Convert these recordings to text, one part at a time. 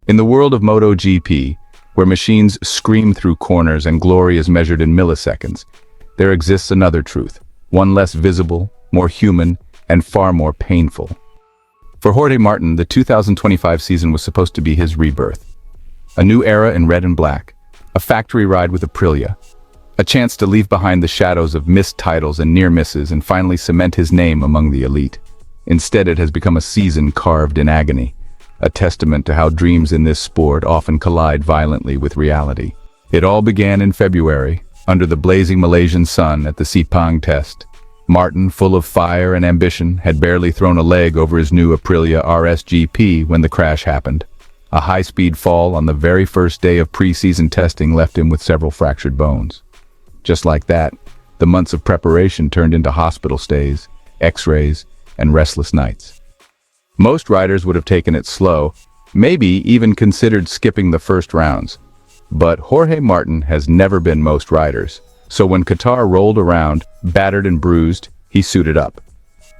In the world of MotoGP, where machines scream through corners and glory is measured in milliseconds, there exists another truth, one less visible, more human, and far more painful. For Jorge Martin, the 2025 season was supposed to be his rebirth. A new era in red and black, a factory ride with Aprilia, a chance to leave behind the shadows of missed titles and near misses and finally cement his name among the elite. Instead, it has become a season carved in agony, a testament to how dreams in this sport often collide violently with reality. It all began in February, under the blazing Malaysian sun at the Sepang test. Martin, full of fire and ambition, had barely thrown a leg over his new Aprilia RSGP when the crash happened. A high-speed fall on the very first day of pre-season testing left him with several fractured bones. Just like that, the months of preparation turned into hospital stays, x-rays, and restless nights. Most riders would have taken it slow, maybe even considered skipping the first rounds. But Jorge Martin has never been most riders, so when Qatar rolled around, battered and bruised, he suited up.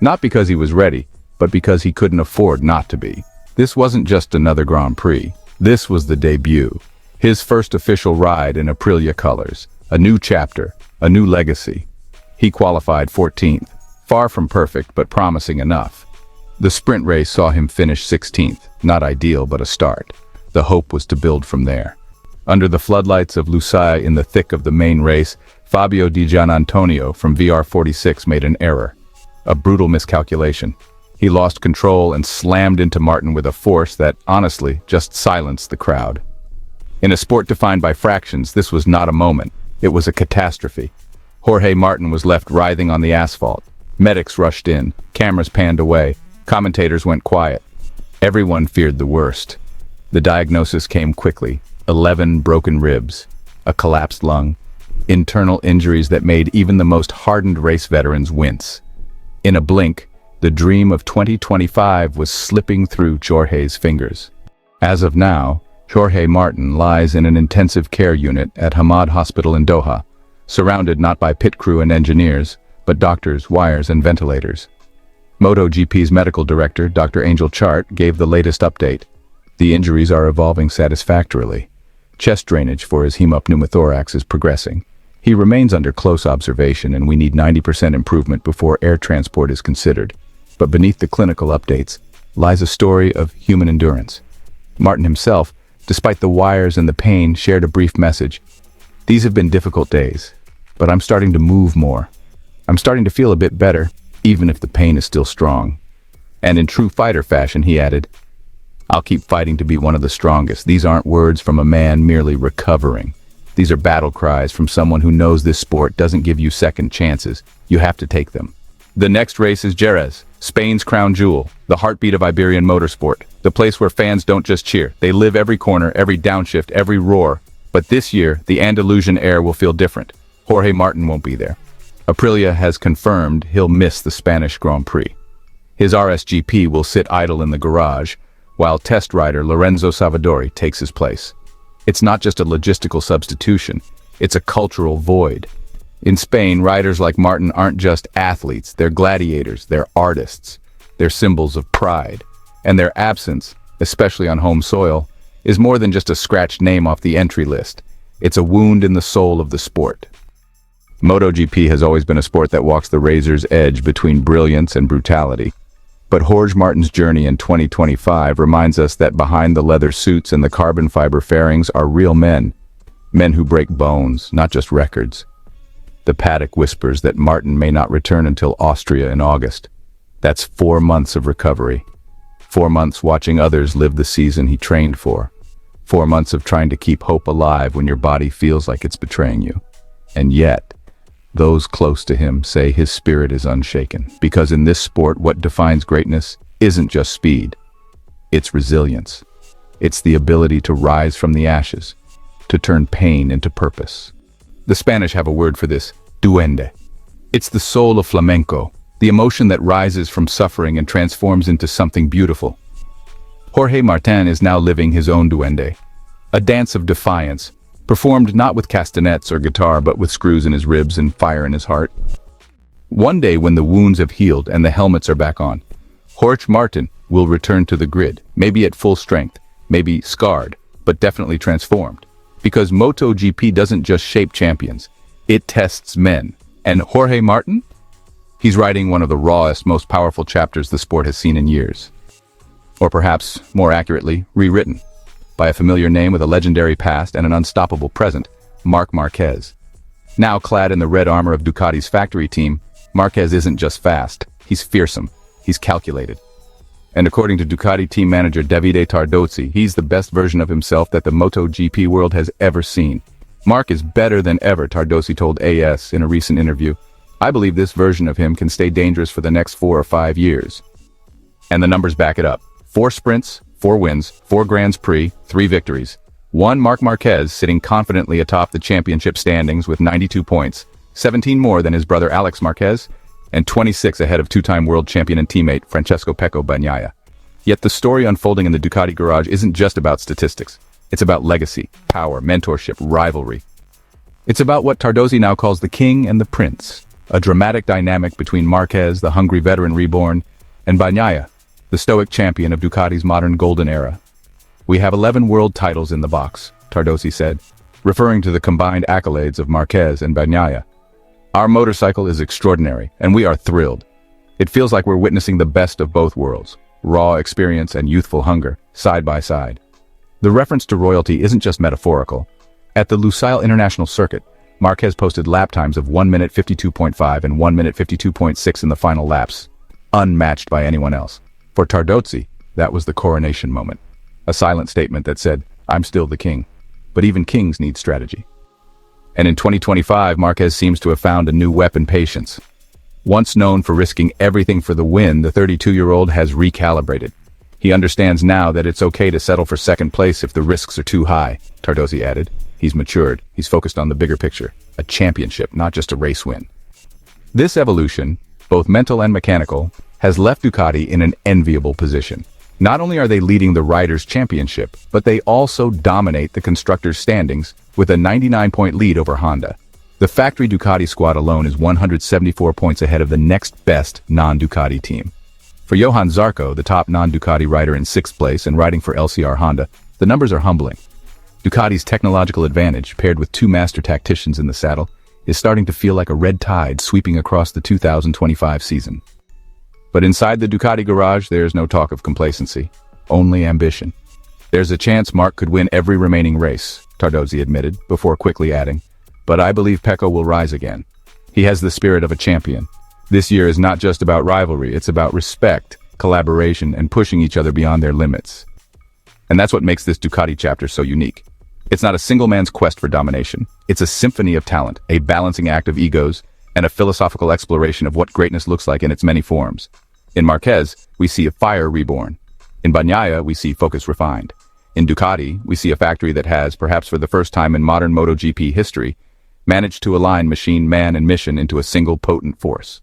Not because he was ready, but because he couldn't afford not to be. This wasn't just another Grand Prix. This was the debut. His first official ride in Aprilia colors. A new chapter, a new legacy. He qualified 14th, far from perfect but promising enough. The sprint race saw him finish 16th, not ideal but a start. The hope was to build from there. Under the floodlights of Lusail in the thick of the main race, Fabio Di Gianantonio from VR46 made an error. A brutal miscalculation. He lost control and slammed into Martin with a force that, honestly, just silenced the crowd. In a sport defined by fractions, this was not a moment. It was a catastrophe. Jorge Martin was left writhing on the asphalt. Medics rushed in, cameras panned away, commentators went quiet. Everyone feared the worst. The diagnosis came quickly. 11 broken ribs, a collapsed lung, internal injuries that made even the most hardened race veterans wince. In a blink, the dream of 2025 was slipping through Jorge's fingers. As of now, Jorge Martin lies in an intensive care unit at Hamad Hospital in Doha, surrounded not by pit crew and engineers, but doctors, wires, and ventilators. MotoGP's medical director, Dr. Angel Chart, gave the latest update. The injuries are evolving satisfactorily. Chest drainage for his hemopneumothorax is progressing. He remains under close observation and we need 90% improvement before air transport is considered. But beneath the clinical updates lies a story of human endurance. Martin himself, despite the wires and the pain, shared a brief message. These have been difficult days, but I'm starting to move more. I'm starting to feel a bit better, even if the pain is still strong. And in true fighter fashion, he added, I'll keep fighting to be one of the strongest. These aren't words from a man merely recovering. These are battle cries from someone who knows this sport doesn't give you second chances. You have to take them. The next race is Jerez, Spain's crown jewel, the heartbeat of Iberian motorsport, the place where fans don't just cheer. They live every corner, every downshift, every roar. But this year, the Andalusian air will feel different. Jorge Martin won't be there. Aprilia has confirmed he'll miss the Spanish Grand Prix. His RSGP will sit idle in the garage, while test rider Lorenzo Savadori takes his place. It's not just a logistical substitution, it's a cultural void. In Spain, riders like Martin aren't just athletes, they're gladiators, they're artists, they're symbols of pride. And their absence, especially on home soil, is more than just a scratched name off the entry list. It's a wound in the soul of the sport. MotoGP has always been a sport that walks the razor's edge between brilliance and brutality. But Jorge Martin's journey in 2025 reminds us that behind the leather suits and the carbon fiber fairings are real men. Men who break bones, not just records. The paddock whispers that Martin may not return until Austria in August. That's 4 months of recovery. 4 months watching others live the season he trained for. 4 months of trying to keep hope alive when your body feels like it's betraying you. And yet, those close to him say his spirit is unshaken, because in this sport what defines greatness isn't just speed, it's resilience. It's the ability to rise from the ashes, to turn pain into purpose. The Spanish have a word for this, duende. It's the soul of flamenco, the emotion that rises from suffering and transforms into something beautiful. Jorge Martin is now living his own duende, a dance of defiance, performed not with castanets or guitar but with screws in his ribs and fire in his heart. One day when the wounds have healed and the helmets are back on, Jorge Martin will return to the grid, maybe at full strength, maybe scarred, but definitely transformed. Because MotoGP doesn't just shape champions, it tests men. And Jorge Martin? He's writing one of the rawest, most powerful chapters the sport has seen in years. Or perhaps, more accurately, rewritten by a familiar name with a legendary past and an unstoppable present, Marc Marquez. Now clad in the red armor of Ducati's factory team, Marquez isn't just fast, he's fearsome, he's calculated. And according to Ducati team manager Davide Tardozzi, he's the best version of himself that the MotoGP world has ever seen. Marc is better than ever, Tardozzi told AS in a recent interview. I believe this version of him can stay dangerous for the next 4 or 5 years. And the numbers back it up. 4 sprints, 4 wins, 4 Grand Prix, 3 victories. One Marc Marquez sitting confidently atop the championship standings with 92 points, 17 more than his brother Alex Marquez, and 26 ahead of two-time world champion and teammate Francesco Pecco Bagnaia. Yet the story unfolding in the Ducati garage isn't just about statistics. It's about legacy, power, mentorship, rivalry. It's about what Tardozzi now calls the king and the prince, a dramatic dynamic between Marquez, the hungry veteran reborn, and Bagnaia, the stoic champion of Ducati's modern golden era. We have 11 world titles in the box, Tardozzi said, referring to the combined accolades of Marquez and Bagnaia. Our motorcycle is extraordinary, and we are thrilled. It feels like we're witnessing the best of both worlds, raw experience and youthful hunger, side by side. The reference to royalty isn't just metaphorical. At the Lusail International Circuit, Marquez posted lap times of 1 minute 52.5 and 1 minute 52.6 in the final laps, unmatched by anyone else. For Tardozzi, that was the coronation moment. A silent statement that said, I'm still the king. But even kings need strategy. And in 2025, Marquez seems to have found a new weapon: patience. Once known for risking everything for the win, the 32-year-old has recalibrated. He understands now that it's okay to settle for second place if the risks are too high, Tardozzi added. He's matured. He's focused on the bigger picture, a championship, not just a race win. This evolution, both mental and mechanical, has left Ducati in an enviable position. Not only are they leading the Riders' Championship, but they also dominate the Constructors' standings with a 99-point lead over Honda. The factory Ducati squad alone is 174 points ahead of the next best non-Ducati team. For Johann Zarco, the top non-Ducati rider in 6th place and riding for LCR Honda, the numbers are humbling. Ducati's technological advantage, paired with 2 master tacticians in the saddle, is starting to feel like a red tide sweeping across the 2025 season. But inside the Ducati garage, there's no talk of complacency, only ambition. There's a chance Marc could win every remaining race, Tardozzi admitted, before quickly adding, but I believe Pecco will rise again. He has the spirit of a champion. This year is not just about rivalry, it's about respect, collaboration, and pushing each other beyond their limits. And that's what makes this Ducati chapter so unique. It's not a single man's quest for domination. It's a symphony of talent, a balancing act of egos, and a philosophical exploration of what greatness looks like in its many forms. In Marquez, we see a fire reborn. In Bagnaia, we see focus refined. In Ducati, we see a factory that has, perhaps for the first time in modern MotoGP history, managed to align machine, man, and mission into a single potent force.